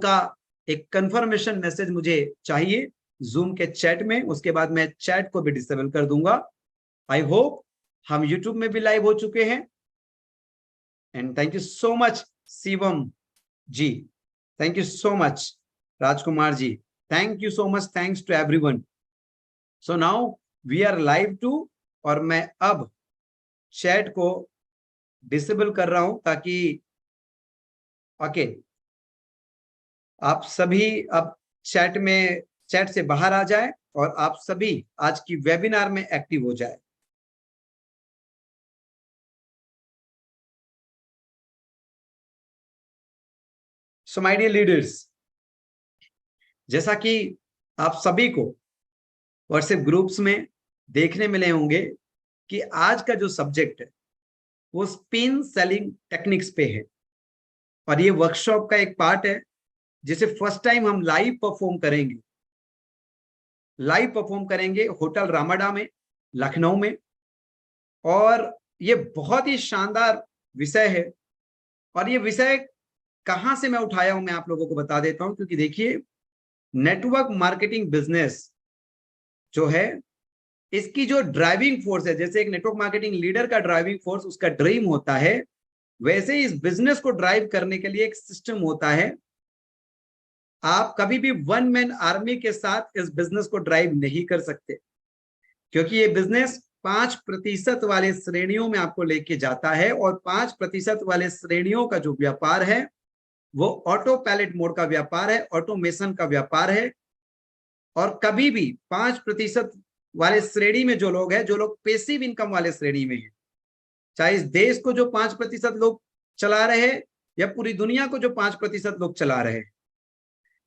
का एक confirmation message मुझे चाहिए जूम के चैट में, उसके बाद मैं चैट को भी डिसेबल कर दूंगा। आई होप हम यूट्यूब में भी लाइव हो चुके हैं। And thank you so much Shivam ji, thank you so much Rajkumar ji, thank you so much, thanks to everyone. So now we are live too, और मैं अब चैट को डिसेबल कर रहा हूं ताकि ओके आप सभी अब चैट से बाहर आ जाए और आप सभी आज की वेबिनार में एक्टिव हो जाए। सो माय डियर लीडर्स, जैसा कि आप सभी को व्हाट्सएप ग्रुप्स में देखने मिले होंगे कि आज का जो सब्जेक्ट है वो स्पिन सेलिंग टेक्निक्स पे है, और ये वर्कशॉप का एक पार्ट है जिसे फर्स्ट टाइम हम लाइव परफॉर्म करेंगे होटल रामाडा में, लखनऊ में। और ये बहुत ही शानदार विषय है, और ये विषय कहां से मैं उठाया हूं मैं आप लोगों को बता देता हूं, क्योंकि देखिए नेटवर्क मार्केटिंग बिजनेस जो है, इसकी जो ड्राइविंग फोर्स है, जैसे एक नेटवर्क मार्केटिंग लीडर का ड्राइविंग फोर्स उसका ड्रीम होता है, वैसे इस बिजनेस को ड्राइव करने के लिए एक सिस्टम होता है। आप कभी भी वन मैन आर्मी के साथ इस बिजनेस को ड्राइव नहीं कर सकते, क्योंकि ये बिजनेस 5% वाले श्रेणियों में आपको लेके जाता है, और 5% वाले श्रेणियों का जो व्यापार है वो ऑटो पैलेट मोड का व्यापार है, ऑटोमेशन का व्यापार है। और कभी भी 5% वाले श्रेणी में जो लोग हैं, जो लोग पैसिव इनकम वाले श्रेणी में हैं, चाहे इस देश को जो 5% लोग चला रहे हैं या पूरी दुनिया को जो 5% लोग चला रहे हैं,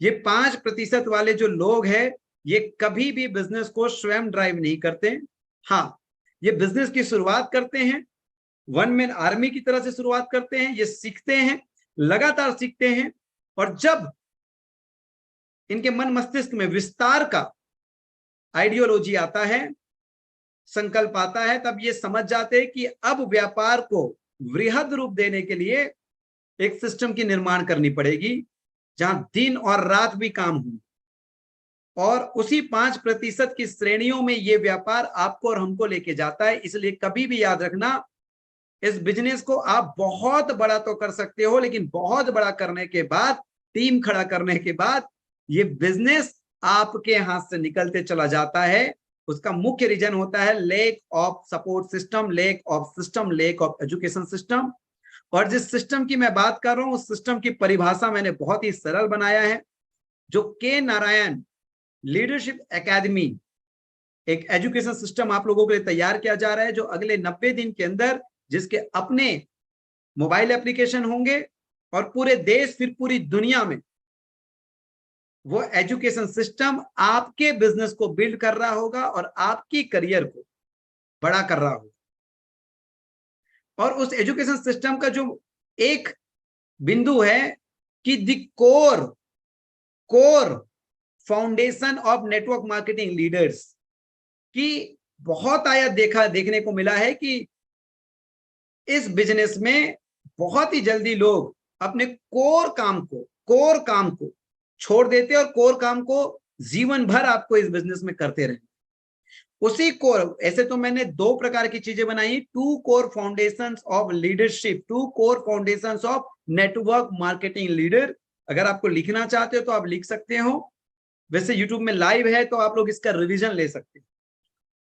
ये 5% वाले जो लोग हैं ये कभी भी बिजनेस को स्वयं ड्राइव नहीं करते। हाँ, ये बिजनेस की शुरुआत करते हैं, वन मैन आर्मी की तरह से शुरुआत करते हैं, ये सीखते हैं, लगातार सीखते हैं, और जब इनके मन मस्तिष्क में विस्तार का आइडियोलॉजी आता है, संकल्प आता है, तब ये समझ जाते हैं कि अब व्यापार को वृहद रूप देने के लिए एक सिस्टम की निर्माण करनी पड़ेगी जहां दिन और रात भी काम हो, और उसी 5% की श्रेणियों में ये व्यापार आपको और हमको लेके जाता है। इसलिए कभी भी याद रखना, इस बिजनेस को आप बहुत बड़ा तो कर सकते हो, लेकिन बहुत बड़ा करने के बाद, टीम खड़ा करने के बाद, ये बिजनेस आपके हाथ से निकलते चला जाता है। उसका मुख्य रीजन होता है lack of support system, lack of system, lack of education system. और जिस सिस्टम की मैं बात कर रहा हूं, उस सिस्टम की परिभाषा मैंने बहुत ही सरल बनाया है, जो के नारायण लीडरशिप एकेडमी, एक एजुकेशन सिस्टम आप लोगों के लिए तैयार किया जा रहा है, जो अगले 90 दिन के अंदर, जिसके अपने मोबाइल एप्लीकेशन होंगे, और पूरे देश फिर पूरी दुनिया में वो एजुकेशन सिस्टम आपके बिजनेस को बिल्ड कर रहा होगा और आपकी करियर को बड़ा कर रहा होगा। और उस एजुकेशन सिस्टम का जो एक बिंदु है कि the core foundation of network marketing leaders की बहुत आया देखने को मिला है कि इस बिजनेस में बहुत ही जल्दी लोग अपने कोर काम को छोड़ देते, और कोर काम को जीवन भर आपको इस बिजनेस में करते रहे। उसी कोर, ऐसे तो मैंने 2 प्रकार की चीजें बनाई, 2 core foundations of leadership, 2 core foundations of network marketing leader. अगर आपको लिखना चाहते हो तो आप लिख सकते हो, वैसे यूट्यूब में लाइव है तो आप लोग इसका रिवीजन ले सकते हैं।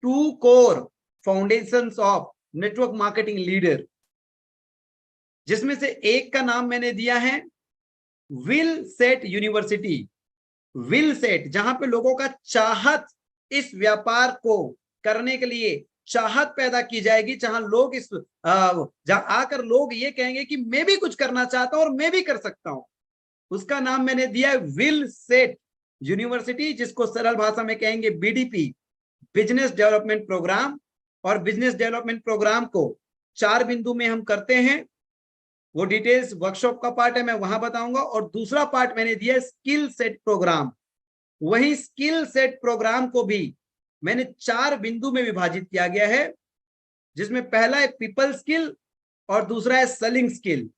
2 core foundations of network marketing leader, जिसमें से एक का नाम मैंने दिया है विल सेट यूनिवर्सिटी। विल सेट, जहां पे लोगों का चाहत, इस व्यापार को करने के लिए चाहत पैदा की जाएगी, जहां लोग जहां आकर लोग ये कहेंगे कि मैं भी कुछ करना चाहता हूं और मैं भी कर सकता हूं। उसका नाम मैंने दिया है विल सेट यूनिवर्सिटी, जिसको सरल भाषा में कहेंगे बीडीपी, बिजनेस डेवलपमेंट प्रोग्राम। और बिजनेस डेवलपमेंट प्रोग्राम को 4 बिंदु में हम करते हैं, वो डिटेल्स वर्कशॉप का पार्ट है, मैं वहां बताऊंगा। और दूसरा पार्ट मैंने दिया स्किल सेट प्रोग्राम। वही स्किल सेट प्रोग्राम को भी मैंने 4 बिंदु में विभाजित किया गया है, जिसमें पहला है पीपल स्किल और दूसरा है सेलिंग स्किल।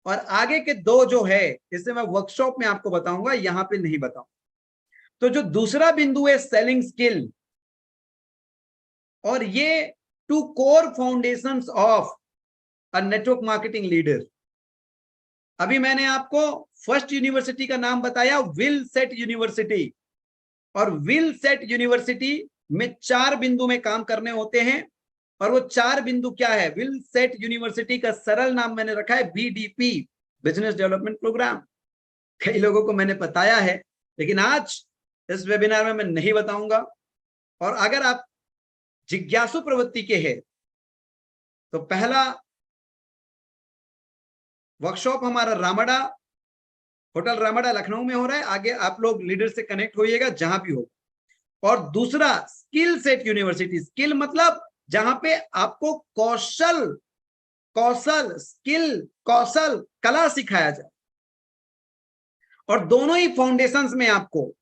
और आगे के दो जो है इसे मैं वर्कशॉप में आपको बताऊंगा, यहां पे नहीं बताऊं। तो जो दूसरा बिंदु है सेलिंग स्किल, और ये two core foundations of a network marketing leader. अभी मैंने आपको फर्स्ट यूनिवर्सिटी का नाम बताया, विल सेट यूनिवर्सिटी। और विल सेट यूनिवर्सिटी में 4 बिंदु में काम करने होते हैं। और वो 4 बिंदु क्या है? विल सेट यूनिवर्सिटी का सरल नाम मैंने रखा है बीडीपी, बिजनेस डेवलपमेंट प्रोग्राम। कई लोगों को मैंने बताया है, लेकिन आज इस वेबिनार में मैं नहीं बताऊंगा। और अगर आप जिज्ञासु प्रवृत्ति के हैं तो पहला वर्कशॉप हमारा रामाडा, होटल रामाडा लखनऊ में हो रहा है। आगे आप लोग लीडर से कनेक्ट होइएगा जहां भी हो। और दूसरा स्किल सेट यूनिवर्सिटी, स्किल मतलब जहां पे आपको कौशल कौशल स्किल कौशल कला सिखाया जाए। और दोनों ही फाउंडेशंस में आपको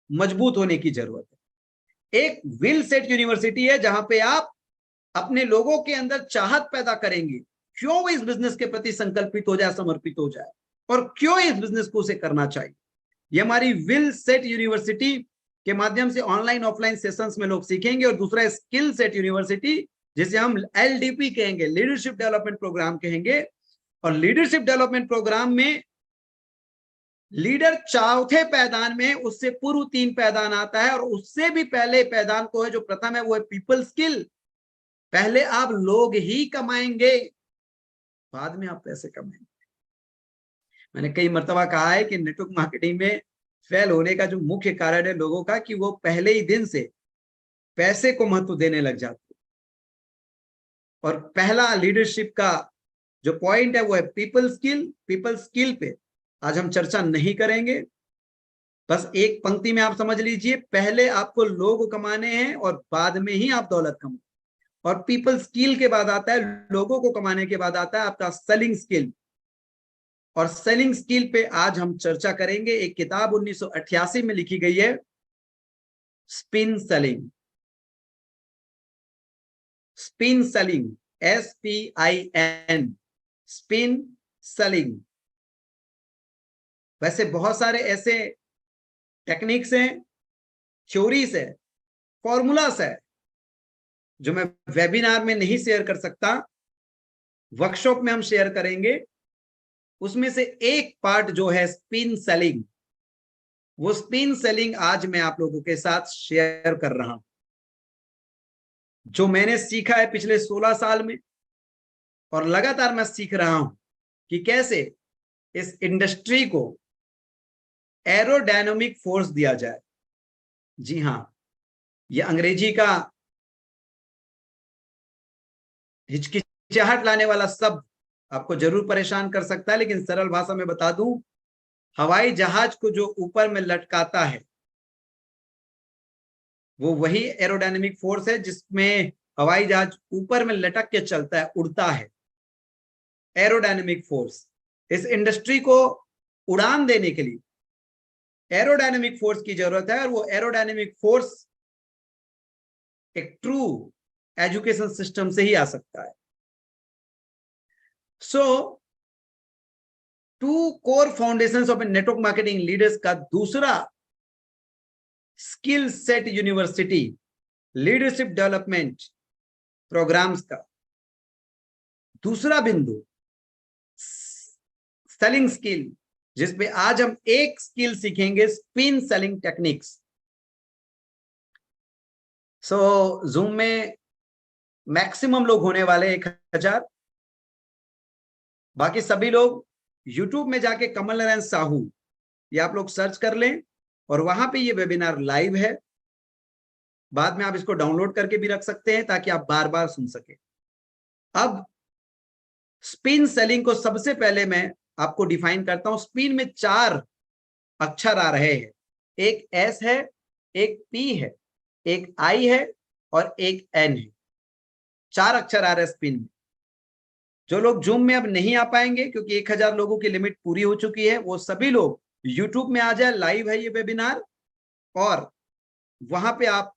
मजबूत होने की जरूरत है। एक विल सेट यूनिवर्सिटी है जहां पे आप अपने लोगों के अंदर चाहत पैदा करेंगे, क्यों वो इस बिजनेस के प्रति संकल्पित हो जाए, समर्पित हो जाए, और क्यों इस बिजनेस को उसे करना चाहिए। ये हमारी विल सेट यूनिवर्सिटी के माध्यम से ऑनलाइन ऑफलाइन सेशंस में लोग सीखेंगे। और दूसरा स्किल सेट यूनिवर्सिटी, जिसे हम एलडीपी कहेंगे, लीडरशिप डेवलपमेंट प्रोग्राम कहेंगे। और लीडरशिप डेवलपमेंट प्रोग्राम में लीडर चौथे पैदान में, उससे पूर्व 3 पैदान आता है, और उससे भी पहले पैदान को है जो प्रथम है, वो है पीपल स्किल। पहले आप लोग ही कमाएंगे, बाद में आप पैसे कमाएंगे। मैंने कई मर्तबा कहा है कि नेटवर्क मार्केटिंग में फेल होने का जो मुख्य कारण है लोगों का, कि वो पहले ही दिन से पैसे को महत्व देने लग जाते। और पहला लीडरशिप का जो पॉइंट है वो है पीपल स्किल। पीपल स्किल पे आज हम चर्चा नहीं करेंगे, बस एक पंक्ति में आप समझ लीजिए, पहले आपको लोग कमाने हैं और बाद में ही आप दौलत कमाओ। और पीपल स्किल के बाद आता है, लोगों को कमाने के बाद आता है आपका सेलिंग स्किल। और सेलिंग स्किल पे आज हम चर्चा करेंगे। एक किताब 1988 में लिखी गई है, spin selling. Spin selling, SPIN, spin selling. वैसे बहुत सारे ऐसे टेक्निक्स हैं, थ्योरीज है, फॉर्मूलास है, जो मैं वेबिनार में नहीं शेयर कर सकता, वर्कशॉप में हम शेयर करेंगे। उसमें से एक पार्ट जो है स्पिन सेलिंग, वो स्पिन सेलिंग आज मैं आप लोगों के साथ शेयर कर रहा हूं, जो मैंने सीखा है पिछले 16 साल में। और लगातार मैं सीख रहा हूं कि कैसे इस इंडस्ट्री को एरोडायनामिक फोर्स दिया जाए। जी हां, ये अंग्रेजी का हिचकिचाहट लाने वाला शब्द आपको जरूर परेशान कर सकता है, लेकिन सरल भाषा में बता दूं, हवाई जहाज को जो ऊपर में लटकाता है वो वही एरोडायनेमिक फोर्स है, जिसमें हवाई जहाज ऊपर में लटक के चलता है, उड़ता है। एरोडायनेमिक फोर्स, इस इंडस्ट्री को उड़ान देने के लिए एरोडायनेमिक फोर्स की जरूरत है। और वो एरोडायनेमिक फोर्स एक ट्रू एजुकेशन सिस्टम से ही आ सकता है। So two core foundations of network marketing leaders का दूसरा skill set university, leadership development programs का दूसरा बिंदु सेलिंग स्किल, जिसमें आज हम एक स्किल सीखेंगे, स्पिन सेलिंग टेक्निक्स। सो जूम में मैक्सिमम लोग होने वाले 1000। बाकी सभी लोग यूट्यूब में जाके कमल नारायण साहू ये आप लोग सर्च कर लें, और वहां पे ये वेबिनार लाइव है। बाद में आप इसको डाउनलोड करके भी रख सकते हैं ताकि आप बार बार सुन सके। अब स्पिन सेलिंग को सबसे पहले मैं आपको डिफाइन करता हूं। स्पिन में 4 अक्षर आ रहे हैं, एक S है, एक P है, एक I है और एक N है। 4 अक्षर आ रहे हैं स्पिन में। जो लोग जूम में अब नहीं आ पाएंगे क्योंकि 1000 लोगों की लिमिट पूरी हो चुकी है, वो सभी लोग यूट्यूब में आ जाए, लाइव है ये वेबिनार। और वहां पे आप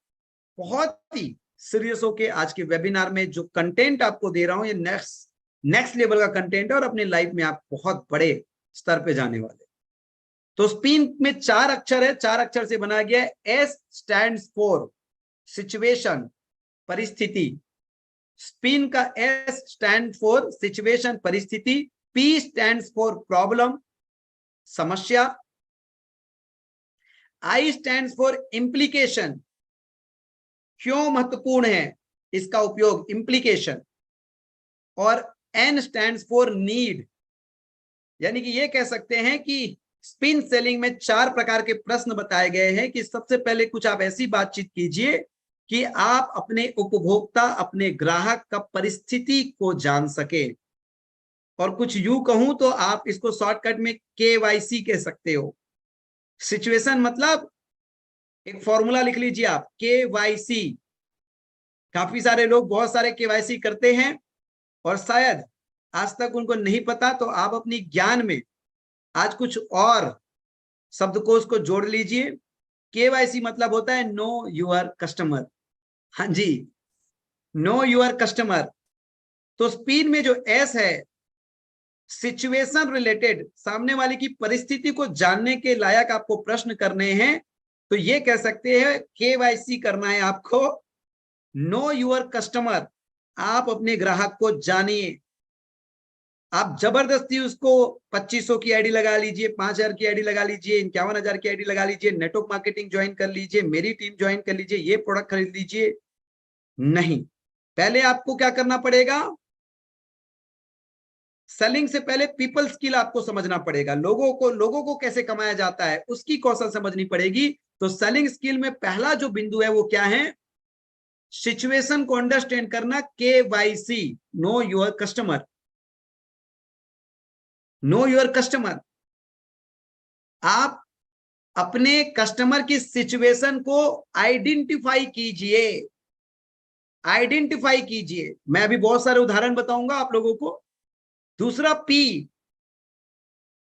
बहुत ही सीरियस होके आज के वेबिनार में जो कंटेंट आपको दे रहा हूं, ये नेक्स्ट नेक्स्ट लेवल का कंटेंट है और अपनी लाइफ में आप बहुत बड़े स्तर पे जाने वाले। तो स्पिन में 4 अक्षर है, 4 अक्षर से बनाया गया है। एस स्टैंड्स फॉर सिचुएशन, परिस्थिति। स्पिन का एस स्टैंड फॉर सिचुएशन, परिस्थिति। पी स्टैंड्स फॉर प्रॉब्लम, समस्या। आई स्टैंड्स फॉर इंप्लीकेशन, क्यों महत्वपूर्ण है इसका उपयोग, इंप्लीकेशन। और एन स्टैंड्स फॉर नीड, यानी कि ये कह सकते हैं कि स्पिन सेलिंग में 4 प्रकार के प्रश्न बताए गए हैं कि सबसे पहले कुछ आप ऐसी बातचीत कीजिए कि आप अपने उपभोक्ता, अपने ग्राहक का परिस्थिति को जान सके। और कुछ यूं कहूं तो आप इसको शॉर्टकट में केवाईसी कह सकते हो। सिचुएशन मतलब एक फॉर्मूला लिख लीजिए आप, केवाईसी। काफी सारे लोग बहुत सारे केवाईसी करते हैं और शायद आज तक उनको नहीं पता, तो आप अपनी ज्ञान में आज कुछ और शब्दकोश को जोड़ लीजिए। केवाईसी मतलब होता है नो योर कस्टमर। हाँ जी, नो योर कस्टमर। तो स्पिन में जो एस है, सिचुएशन रिलेटेड, सामने वाले की परिस्थिति को जानने के लायक आपको प्रश्न करने हैं, तो ये कह सकते हैं केवाईसी करना है आपको। नो योर कस्टमर, आप अपने ग्राहक को जानिए। आप जबरदस्ती उसको 2500 की आईडी लगा लीजिए, 5000 की आईडी लगा लीजिए, 51,000 की आईडी लगा लीजिए, नेटवर्क मार्केटिंग ज्वाइन कर लीजिए, मेरी टीम ज्वाइन कर लीजिए, ये प्रोडक्ट खरीद लीजिए, नहीं। पहले आपको क्या करना पड़ेगा, सेलिंग से पहले पीपल स्किल आपको समझना पड़ेगा। लोगों को कैसे कमाया जाता है उसकी कौशल समझनी पड़ेगी। तो सेलिंग स्किल में पहला जो बिंदु है वो क्या है, सिचुएशन को अंडरस्टैंड करना, KYC, know your customer. Know your customer, आप अपने कस्टमर की सिचुएशन को आइडेंटिफाई कीजिए, आइडेंटिफाई कीजिए। मैं अभी बहुत सारे उदाहरण बताऊंगा आप लोगों को। दूसरा पी,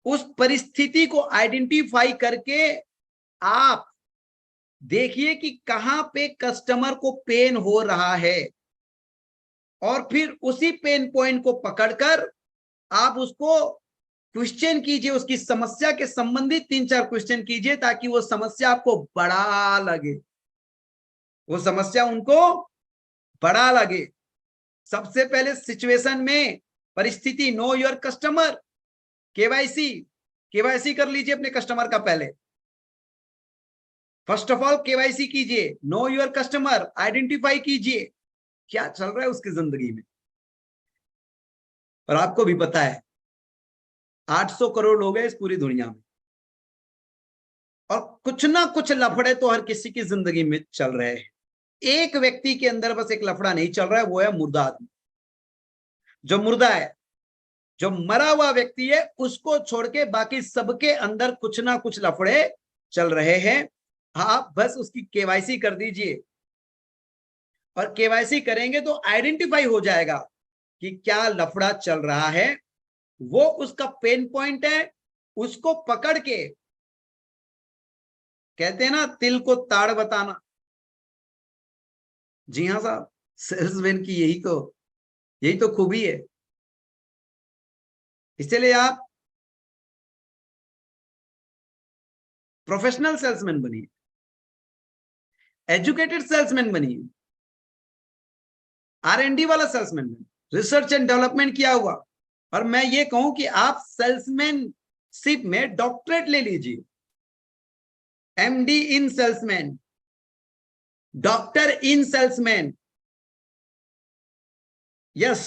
उस परिस्थिति को आइडेंटिफाई करके आप देखिए कि कहां पे कस्टमर को पेन हो रहा है, और फिर उसी पेन पॉइंट को पकड़कर आप उसको क्वेश्चन कीजिए, उसकी समस्या के संबंधित 3-4 क्वेश्चन कीजिए, ताकि वो समस्या आपको बड़ा लगे, वो समस्या उनको बड़ा लगे। सबसे पहले सिचुएशन में परिस्थिति, know your customer, KYC, KYC कर लीजिए अपने कस्टमर का। पहले फर्स्ट ऑफ ऑल केवाईसी कीजिए, नो योर कस्टमर, आइडेंटिफाई कीजिए क्या चल रहा है उसकी जिंदगी में। और आपको भी पता है 800 करोड़ लोग हैं इस पूरी दुनिया में, और कुछ ना कुछ लफड़े तो हर किसी की जिंदगी में चल रहे हैं। एक व्यक्ति के अंदर बस एक लफड़ा नहीं चल रहा है, वो है मुर्दा आदमी। जो मुर्दा है, जो मरा हुआ व्यक्ति है, उसको छोड़ के बाकी सबके अंदर कुछ ना कुछ लफड़े चल रहे हैं। आप बस उसकी केवाईसी कर दीजिए, और केवाईसी करेंगे तो आइडेंटिफाई हो जाएगा कि क्या लफड़ा चल रहा है। वो उसका पेन पॉइंट है, उसको पकड़ के, कहते हैं ना तिल को ताड़ बताना। जी हाँ साहब, सेल्समैन की यही तो खूबी है। इसलिए आप प्रोफेशनल सेल्समैन बनिए, एजुकेटेड सेल्समैन बनिए, R&D वाला सेल्समैन बनिए, रिसर्च एंड डेवलपमेंट किया हुआ। और मैं ये कहूं कि आप सेल्समैनशिप में डॉक्टरेट ले लीजिए, MD इन सेल्समैन, डॉक्टर इन सेल्समैन, यस।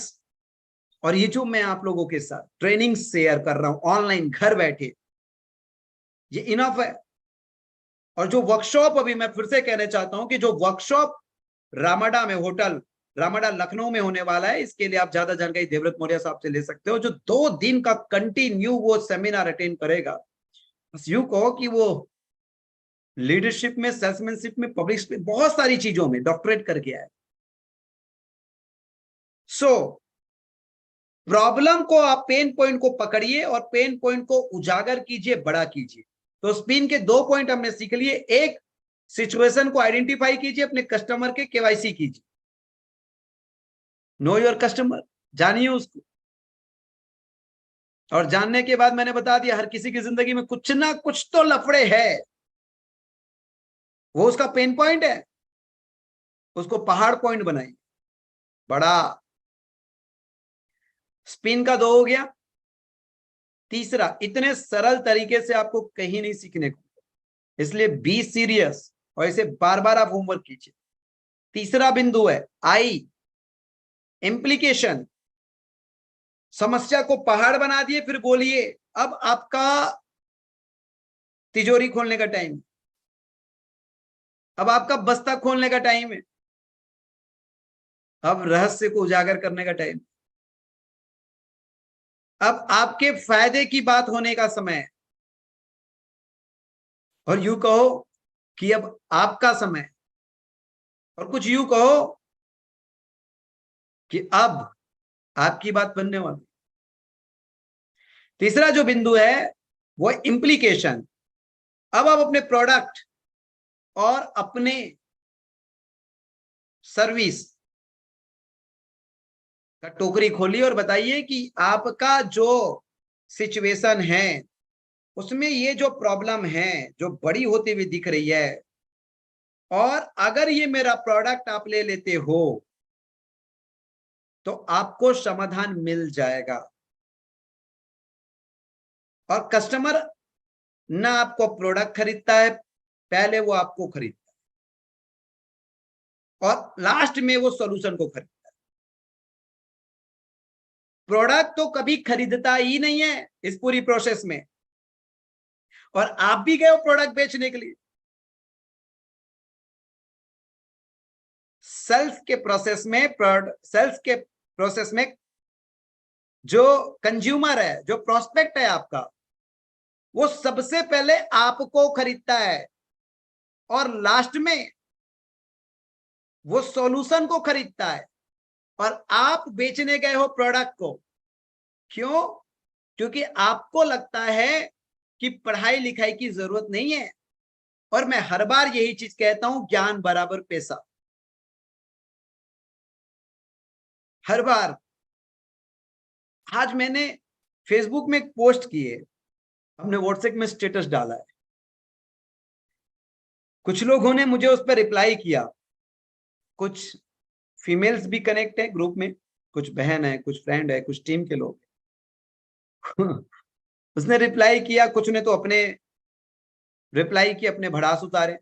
और ये जो मैं आप लोगों के साथ ट्रेनिंग शेयर कर रहा हूं ऑनलाइन घर बैठे, ये इनफ है। और जो वर्कशॉप, अभी मैं फिर से कहना चाहता हूं कि जो वर्कशॉप रामाडा में, होटल रामाडा लखनऊ में होने वाला है, इसके लिए आप ज्यादा जानकारी देवव्रत मौर्य साहब से ले सकते हो। जो 2 दिन का कंटिन्यू वो सेमिनार अटेंड करेगा, बस यूं कहो कि वो लीडरशिप में, सेल्समैनशिप में, पब्लिक में, बहुत सारी चीजों में डॉक्टरेट करके आए। सो प्रॉब्लम को, आप पेन पॉइंट को पकड़िए और पेन पॉइंट को उजागर कीजिए, बड़ा कीजिए। तो स्पिन के 2 पॉइंट हमने सीख लिए। एक, सिचुएशन को आइडेंटिफाई कीजिए, अपने कस्टमर के केवाईसी कीजिए, नो योर कस्टमर, जानिए उसको। और जानने के बाद मैंने बता दिया, हर किसी की जिंदगी में कुछ ना कुछ तो लफड़े है, वो उसका पेन पॉइंट है, उसको पहाड़ पॉइंट बनाइए बड़ा। स्पिन का 2 हो गया। तीसरा, इतने सरल तरीके से आपको कहीं नहीं सीखने को, इसलिए बी सीरियस और इसे बार बार आप होमवर्क कीजिए। तीसरा बिंदु है आई, इम्प्लीकेशन। समस्या को पहाड़ बना दिए, फिर बोलिए अब आपका तिजोरी खोलने का टाइम, अब आपका बस्ता खोलने का टाइम है, अब रहस्य को उजागर करने का टाइम, अब आपके फायदे की बात होने का समय है। और यूं कहो कि अब आपका समय, और कुछ यूं कहो कि अब आपकी बात बनने वाली। तीसरा जो बिंदु है वो इंप्लीकेशन। अब आप अपने प्रोडक्ट और अपने सर्विस का टोकरी खोलिए और बताइए कि आपका जो सिचुएशन है उसमें ये जो प्रॉब्लम है जो बड़ी होती हुई दिख रही है, और अगर ये मेरा प्रोडक्ट आप ले लेते हो तो आपको समाधान मिल जाएगा। और कस्टमर ना आपको प्रोडक्ट खरीदता है, पहले वो आपको खरीदता है और लास्ट में वो सॉल्यूशन को खरीदता है। प्रोडक्ट तो कभी खरीदता ही नहीं है इस पूरी प्रोसेस में, और आप भी गए हो प्रोडक्ट बेचने के लिए। सेल्स के प्रोसेस में जो कंज्यूमर है, जो प्रोस्पेक्ट है आपका, वो सबसे पहले आपको खरीदता है और लास्ट में वो सॉल्यूशन को खरीदता है। और आप बेचने गए हो प्रोडक्ट को, क्यों? क्योंकि आपको लगता है कि पढ़ाई लिखाई की जरूरत नहीं है। और मैं हर बार यही चीज कहता हूं, ज्ञान बराबर पैसा। हर बार। आज मैंने फेसबुक में एक पोस्ट की है, हमने व्हाट्सएप में स्टेटस डाला है, कुछ लोगों ने मुझे उस पर रिप्लाई किया। कुछ फीमेल्स भी कनेक्ट है ग्रुप में, कुछ बहन है, कुछ फ्रेंड है, कुछ टीम के लोग। उसने रिप्लाई किया, कुछ ने तो अपने रिप्लाई की अपने भड़ास उतारे,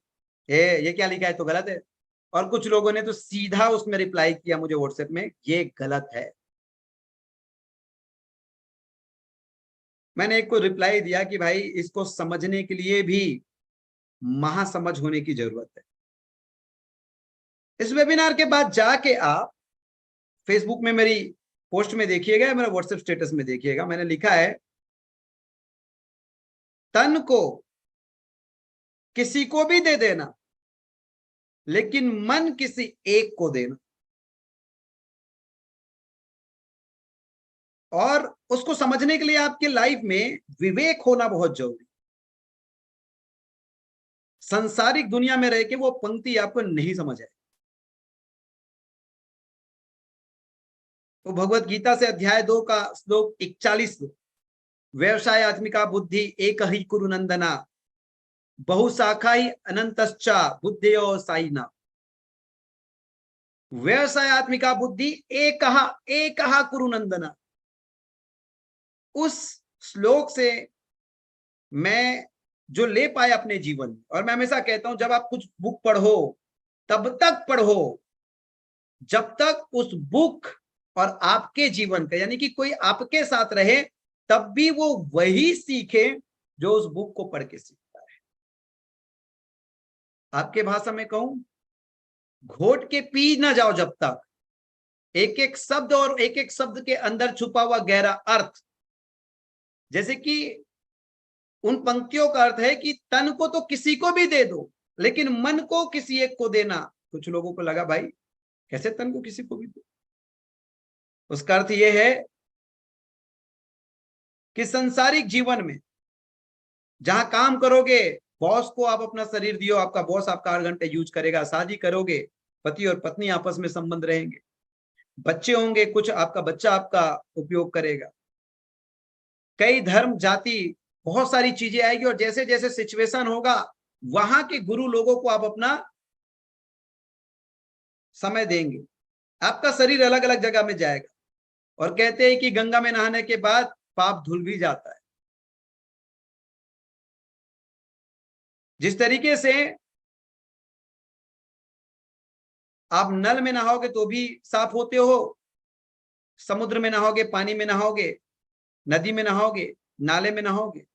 ये क्या लिखा है तो गलत है। और कुछ लोगों ने तो सीधा उसमें रिप्लाई किया मुझे व्हाट्सएप में, ये गलत है। मैंने एक को रिप्लाई दिया कि भाई इसको समझने के लिए भी महासमझ होने की जरूरत है। इस वेबिनार के बाद जाके आप फेसबुक में मेरी पोस्ट में देखिएगा, मेरा व्हाट्सएप स्टेटस में देखिएगा, मैंने लिखा है तन को किसी को भी दे देना, लेकिन मन किसी एक को देना। और उसको समझने के लिए आपके लाइफ में विवेक होना बहुत जरूरी। संसारिक दुनिया में रह के वो पंक्ति आपको नहीं समझ आए तो भगवत गीता से अध्याय 2 का श्लोक 41, व्यवसाय आत्मिका बुद्धि एक ही कुरु नंदना, बहुशाखा ही अनंतश्चा बुद्धेयो साइना। व्यवसाय आत्मिका बुद्धि एक कुरु नंदना। उस श्लोक से मैं जो ले पाया अपने जीवन में, और मैं हमेशा कहता हूं जब आप कुछ बुक पढ़ो तब तक पढ़ो जब तक उस बुक और आपके जीवन का, यानी कि कोई आपके साथ रहे, तब भी वो वही सीखे जो उस बुक को पढ़ के सीखता है। आपके भाषा में कहूं, घोट के पी ना जाओ जब तक एक एक शब्द और एक एक शब्द के अंदर छुपा हुआ गहरा अर्थ। जैसे कि उन पंक्तियों का अर्थ है कि तन को तो किसी को भी दे दो, लेकिन मन को किसी एक को देना। कुछ लोगों को लगा भाई कैसे तन को किसी को भी दो। उसका अर्थ यह है कि संसारिक जीवन में जहां काम करोगे, बॉस को आप अपना शरीर दियो, आपका बॉस आपका 8 घंटे यूज करेगा। शादी करोगे, पति और पत्नी आपस में संबंध रहेंगे, बच्चे होंगे, कुछ आपका बच्चा आपका उपयोग करेगा। कई धर्म जाति, बहुत सारी चीजें आएगी, और जैसे जैसे सिचुएशन होगा वहां के गुरु लोगों को आप अपना समय देंगे। आपका शरीर अलग अलग जगह में जाएगा, और कहते हैं कि गंगा में नहाने के बाद पाप धुल भी जाता है। जिस तरीके से आप नल में नहाओगे तो भी साफ होते हो, समुद्र में नहाओगे, पानी में नहाओगे, नदी में नहाओगे, नाले में नहाओगे,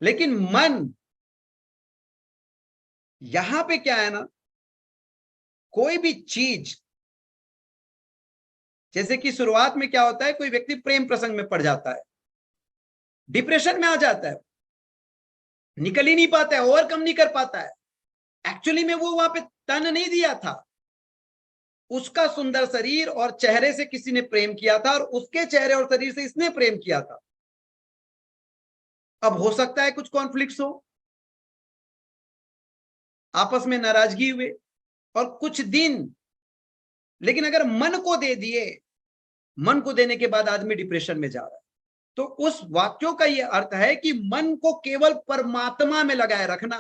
लेकिन मन यहां पे क्या है ना, कोई भी चीज, जैसे कि शुरुआत में क्या होता है, कोई व्यक्ति प्रेम प्रसंग में पड़ जाता है, डिप्रेशन में आ जाता है, निकल ही नहीं पाता है, ओवरकम नहीं कर पाता है। एक्चुअली में वो वहां पे तन नहीं दिया था, उसका सुंदर शरीर और चेहरे से किसी ने प्रेम किया था, और उसके चेहरे और शरीर से इसने प्रेम किया था। अब हो सकता है कुछ कॉन्फ्लिक्ट्स हो, आपस में नाराजगी हुए और कुछ दिन, लेकिन अगर मन को दे दिए, मन को देने के बाद आदमी डिप्रेशन में जा रहा है। तो उस वाक्यों का यह अर्थ है कि मन को केवल परमात्मा में लगाए रखना,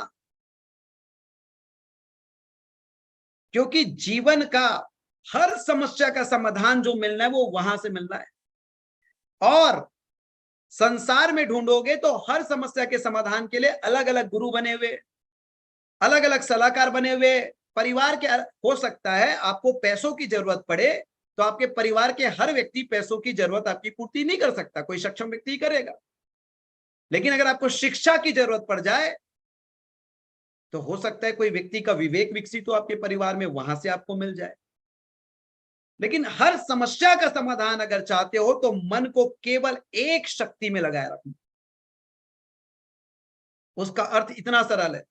क्योंकि जीवन का हर समस्या का समाधान जो मिलना है वो वहां से मिलना है। और संसार में ढूंढोगे तो हर समस्या के समाधान के लिए अलग अलग गुरु बने हुए, अलग अलग सलाहकार बने हुए, परिवार के, हो सकता है आपको पैसों की जरूरत पड़े तो आपके परिवार के हर व्यक्ति पैसों की जरूरत आपकी पूर्ति नहीं कर सकता, कोई सक्षम व्यक्ति ही करेगा। लेकिन अगर आपको शिक्षा की जरूरत पड़ जाए तो हो सकता है कोई व्यक्ति का विवेक विकसित हो आपके परिवार में, वहां से आपको मिल जाए। लेकिन हर समस्या का समाधान अगर चाहते हो तो मन को केवल एक शक्ति में लगाए रखना। उसका अर्थ इतना सरल है,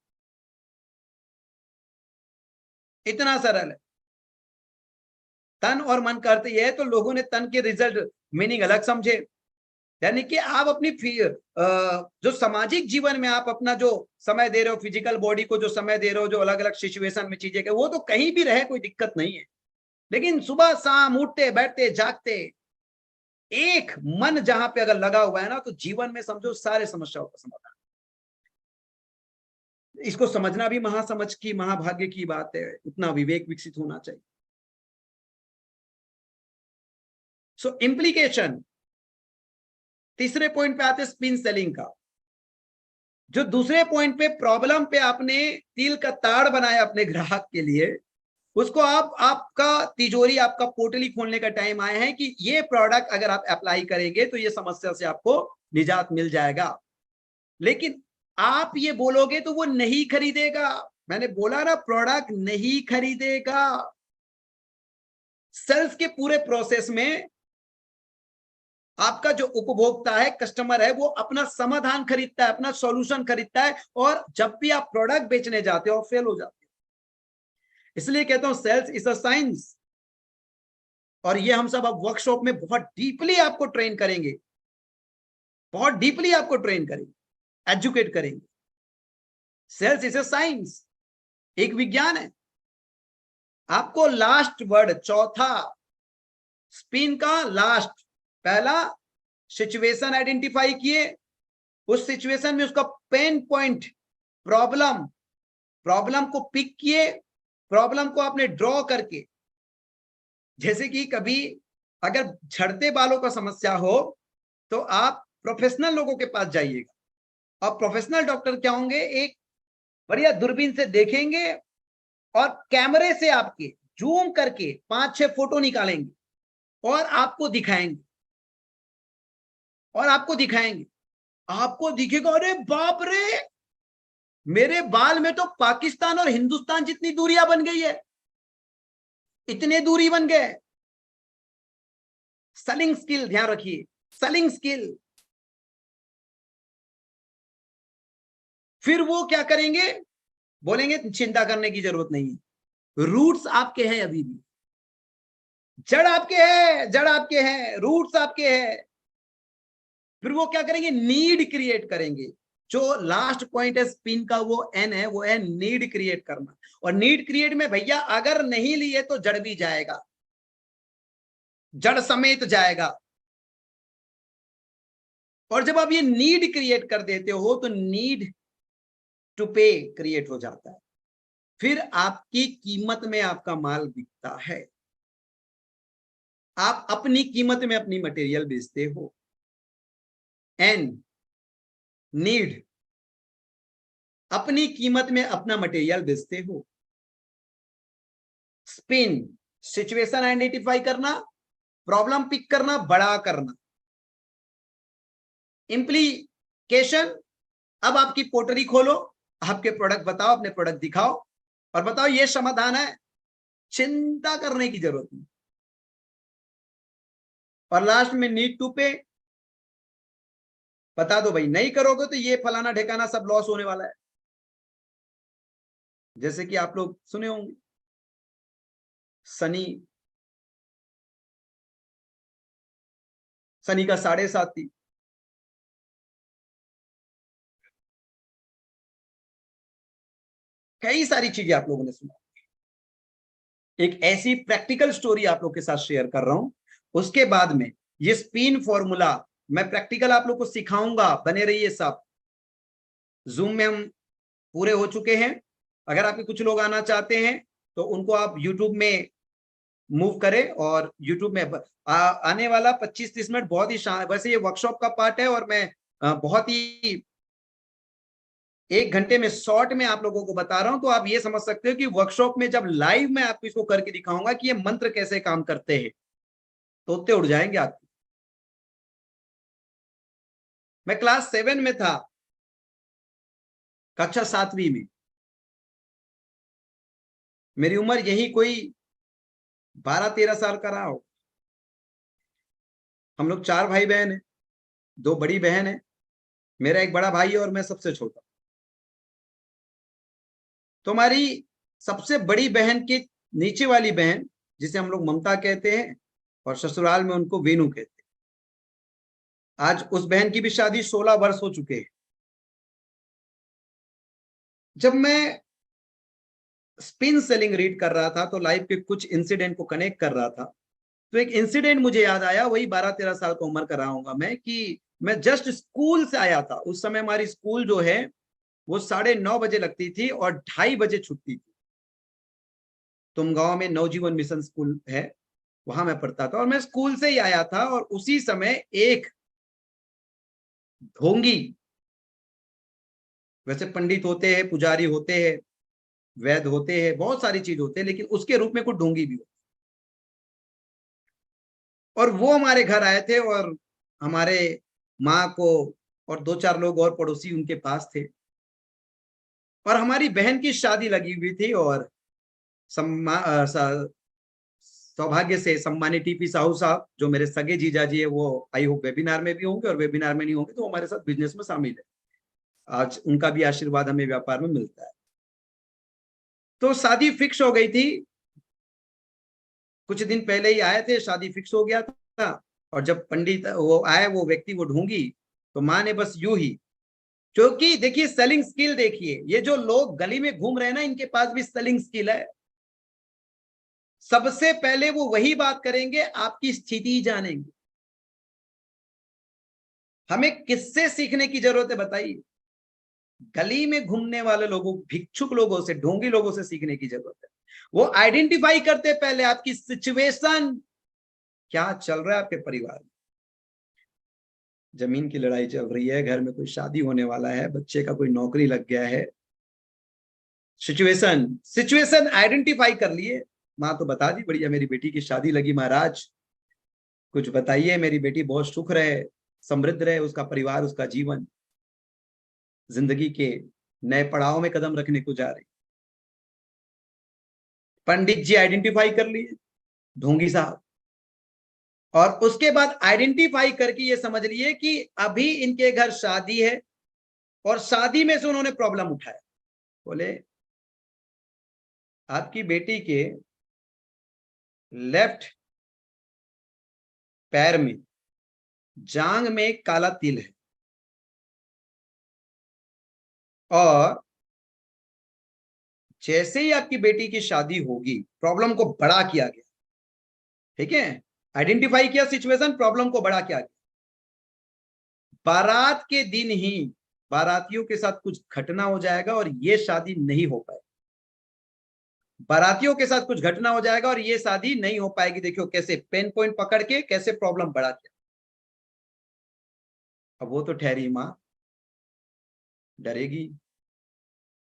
इतना सरल है। तन और मन का अर्थ यह है, तो लोगों ने तन के रिजल्ट मीनिंग अलग समझे, यानी कि आप अपनी जो सामाजिक जीवन में आप अपना जो समय दे रहे हो, फिजिकल बॉडी को जो समय दे रहे हो, जो अलग अलग सिचुएशन में चीजें, वो तो कहीं भी रहे, कोई दिक्कत नहीं है। लेकिन सुबह शाम उठते बैठते जागते एक मन जहां पे अगर लगा हुआ है ना, तो जीवन में समझो सारे समस्याओं का समाधान। इसको समझना भी महासमझ की, महाभाग्य की बात है, उतना विवेक विकसित होना चाहिए। सो इम्प्लीकेशन, तीसरे पॉइंट पे आते हैं स्पिन सेलिंग का। जो दूसरे पॉइंट पे प्रॉब्लम पे आपने तिल का ताड़ बनाया अपने ग्राहक के लिए, उसको आपका तिजोरी, आपका पोटली खोलने का टाइम आया है कि ये प्रोडक्ट अगर आप अप्लाई करेंगे तो ये समस्या से आपको निजात मिल जाएगा। लेकिन आप ये बोलोगे तो वो नहीं खरीदेगा। मैंने बोला ना, प्रोडक्ट नहीं खरीदेगा। सेल्स के पूरे प्रोसेस में आपका जो उपभोक्ता है, कस्टमर है, वो अपना समाधान खरीदता है, अपना सॉल्यूशन खरीदता है, और जब भी आप प्रोडक्ट बेचने जाते हो फेल हो जाते हो। इसलिए कहता हूं सेल्स इज अ साइंस, और ये हम सब अब वर्कशॉप में बहुत डीपली आपको ट्रेन करेंगे, बहुत डीपली आपको ट्रेन करेंगे, एजुकेट करेंगे। सेल्स इज अ साइंस, एक विज्ञान है। आपको लास्ट वर्ड, चौथा स्पिन का लास्ट, पहला सिचुएशन आइडेंटिफाई किए, उस सिचुएशन में उसका पेन पॉइंट, प्रॉब्लम, प्रॉब्लम को पिक किए, प्रॉब्लम को आपने ड्रॉ करके, जैसे कि कभी अगर झड़ते बालों का समस्या हो तो आप प्रोफेशनल लोगों के पास जाइएगा। और प्रोफेशनल डॉक्टर क्या होंगे, एक बढ़िया दूरबीन से देखेंगे और कैमरे से आपके जूम करके 5-6 फोटो निकालेंगे और आपको दिखाएंगे, और आपको दिखाएंगे। आपको दिखेगा, अरे बाप रे, मेरे बाल में तो पाकिस्तान और हिंदुस्तान जितनी दूरियां बन गई है, इतने दूरी बन गए। सेलिंग स्किल ध्यान रखिए, सेलिंग स्किल। फिर वो क्या करेंगे, बोलेंगे चिंता करने की जरूरत नहीं है, रूट्स आपके हैं, अभी भी जड़ आपके हैं, जड़ आपके हैं, रूट्स आपके हैं। फिर वो क्या करेंगे, नीड क्रिएट करेंगे। जो लास्ट पॉइंट है स्पिन का, वो एन है, वो है नीड क्रिएट करना। और नीड क्रिएट में भैया अगर नहीं लिए तो जड़ भी जाएगा, जड़ समेत जाएगा। और जब आप ये नीड क्रिएट कर देते हो तो नीड टू पे क्रिएट हो जाता है, फिर आपकी कीमत में आपका माल बिकता है, आप अपनी कीमत में अपनी मटेरियल बेचते हो। एंड नीड, अपनी कीमत में अपना मटेरियल बेचते हो। स्पिन, सिचुएशन आइडेंटिफाई करना, प्रॉब्लम पिक करना, बड़ा करना। इम्प्लीकेशन, अब आपकी पोटरी खोलो, आपके प्रोडक्ट बताओ, अपने प्रोडक्ट दिखाओ और बताओ ये समाधान है, चिंता करने की जरूरत नहीं। और लास्ट में नीड टू पे, बता दो भाई नहीं करोगे तो ये फलाना ठिकाना सब लॉस होने वाला है। जैसे कि आप लोग सुने होंगे सनी का 7.5 थी, कई सारी चीजें आप लोगों ने सुना। एक ऐसी प्रैक्टिकल स्टोरी आप लोग के साथ शेयर कर रहा हूं, उसके बाद में ये स्पिन फॉर्मूला मैं प्रैक्टिकल आप लोग को सिखाऊंगा। बने रहिए सब। जूम में हम पूरे हो चुके हैं। अगर आपके कुछ लोग आना चाहते हैं तो उनको आप यूट्यूब में मूव करें, और यूट्यूब में आने वाला 25-30 मिनट बहुत ही वैसे ये वर्कशॉप का पार्ट है, और मैं बहुत ही 1 घंटे में शॉर्ट में आप लोगों को बता रहा हूं। तो आप ये समझ सकते हो कि वर्कशॉप में जब लाइव में आपको इसको करके दिखाऊंगा कि ये मंत्र कैसे काम करते हैं, तो उत्ते उड़ जाएंगे आप। मैं क्लास 7 में था, कक्षा 7वीं में। मेरी उम्र यही कोई 12-13 साल का रहा हो। हम लोग 4 भाई बहन हैं, 2 बड़ी बहन है, मेरा एक बड़ा भाई है और मैं सबसे छोटा। तो हमारी सबसे बड़ी बहन के नीचे वाली बहन, जिसे हम लोग ममता कहते हैं और ससुराल में उनको वेनू कहते हैं, आज उस बहन की भी शादी 16 वर्ष हो चुके हैं। जब मैं स्पिन सेलिंग रीड कर रहा था तो लाइफ के कुछ इंसिडेंट को कनेक्ट कर रहा था, तो एक इंसिडेंट मुझे याद आया। वही 12-13 साल का उम्र का रहा हूंगा मैं, कि मैं जस्ट स्कूल से आया था। उस समय हमारी स्कूल जो है वो 9:30 बजे लगती थी और 2:30 बजे छुट्टी थी। तुम गांव में नवजीवन मिशन स्कूल है, वहां मैं पढ़ता था और मैं स्कूल से ही आया था। और उसी समय एक ढोंगी, वैसे पंडित होते हैं, पुजारी होते हैं, वैद्य होते हैं, बहुत सारी चीज होते हैं, लेकिन उसके रूप में कुछ ढोंगी भी होते। और वो हमारे घर आए थे और हमारे माँ को और 2-4 लोग और पड़ोसी उनके पास थे, और हमारी बहन की शादी लगी हुई थी। और सौभाग्य से सम्मानित टीपी साहू साहब, जो मेरे सगे जीजा जी है, वो आई होप वेबिनार में भी होंगे, और वेबिनार में नहीं होंगे तो हमारे साथ बिजनेस में शामिल है। आज उनका भी आशीर्वाद हमें व्यापार में मिलता है। तो शादी फिक्स हो गई थी, कुछ दिन पहले ही आए थे, शादी फिक्स हो गया था। और जब पंडित वो आए, वो व्यक्ति, वो ढूंढी, तो माँ ने बस यूं ही, क्योंकि देखिए सेलिंग स्किल, देखिए ये जो लोग गली में घूम रहे हैं ना, इनके पास भी सेलिंग स्किल है। सबसे पहले वो वही बात करेंगे, आपकी स्थिति जानेंगे। हमें किससे सीखने की जरूरत है बताइए? गली में घूमने वाले लोगों, भिक्षुक लोगों से, ढोंगी लोगों से सीखने की जरूरत है। वो आइडेंटिफाई करते पहले आपकी सिचुएशन क्या चल रहा है आपके परिवार में। जमीन की लड़ाई चल रही है, घर में कोई शादी होने वाला है, बच्चे का कोई नौकरी लग गया है। सिचुएशन सिचुएशन आइडेंटिफाई कर लिए। माँ तो बता दी, बढ़िया मेरी बेटी की शादी लगी महाराज, कुछ बताइए, मेरी बेटी बहुत सुख रहे, समृद्ध रहे, उसका परिवार, उसका जीवन जिंदगी के नए पड़ाव में कदम रखने को जा रही। पंडित जी आइडेंटिफाई कर लिए, ढोंगी साहब। और उसके बाद आइडेंटिफाई करके ये समझ लिए कि अभी इनके घर शादी है, और शादी में से उन्होंने प्रॉब्लम उठाया। बोले आपकी बेटी के लेफ्ट पैर में, जांग में एक काला तिल है, और जैसे ही आपकी बेटी की शादी होगी, प्रॉब्लम को बड़ा किया गया। ठीक है, आइडेंटिफाई किया सिचुएशन, प्रॉब्लम को बड़ा किया गया। बारात के दिन ही बारातियों के साथ कुछ घटना हो जाएगा और ये शादी नहीं हो पाएगी। बारातियों के साथ कुछ घटना हो जाएगा और ये शादी नहीं हो पाएगी। देखियो कैसे पेन पॉइंट पकड़ के कैसे प्रॉब्लम बढ़ा दिया। अब वो तो ठहरी मां, डरेगी,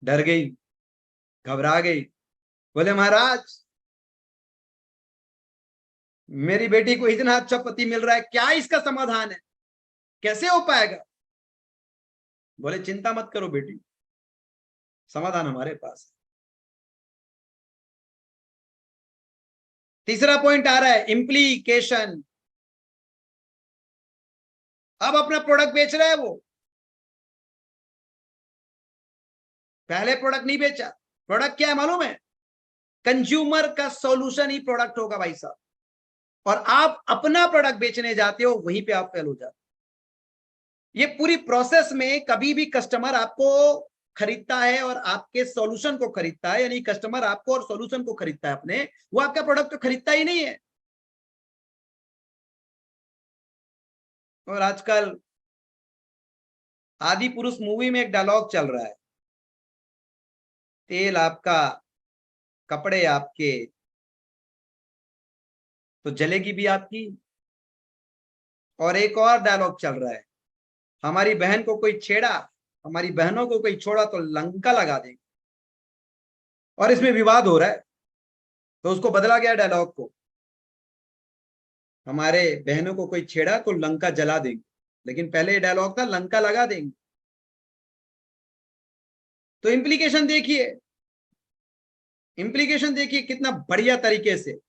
डर गई, घबरा गई। बोले महाराज, मेरी बेटी को इतना अच्छा पति मिल रहा है, क्या इसका समाधान है, कैसे हो पाएगा? बोले चिंता मत करो बेटी, समाधान हमारे पास है। तीसरा पॉइंट आ रहा है, इंप्लीकेशन। अब अपना प्रोडक्ट बेच रहा है वो, पहले प्रोडक्ट नहीं बेचा। प्रोडक्ट क्या है मालूम है? कंज्यूमर का सॉल्यूशन ही प्रोडक्ट होगा भाई साहब। और आप अपना प्रोडक्ट बेचने जाते हो, वहीं पे आप फेल हो जाते हो। ये पूरी प्रोसेस में कभी भी कस्टमर आपको खरीदता है और आपके सॉल्यूशन को खरीदता है, यानी कस्टमर आपको और सॉल्यूशन को खरीदता है अपने, वो आपका प्रोडक्ट तो खरीदता ही नहीं है। और आजकल आदि पुरुष मूवी में एक डायलॉग चल रहा है, तेल आपका, कपड़े आपके, तो जलेगी भी आपकी। और एक और डायलॉग चल रहा है, हमारी बहन को कोई छेड़ा, हमारी बहनों को कोई छोड़ा तो लंका लगा देंगे। और इसमें विवाद हो रहा है, तो उसको बदला गया डायलॉग को, हमारे बहनों को कोई छेड़ा तो लंका जला देंगे। लेकिन पहले ये डायलॉग था लंका लगा देंगे। तो इम्प्लीकेशन देखिए, इम्प्लीकेशन देखिए कितना बढ़िया तरीके से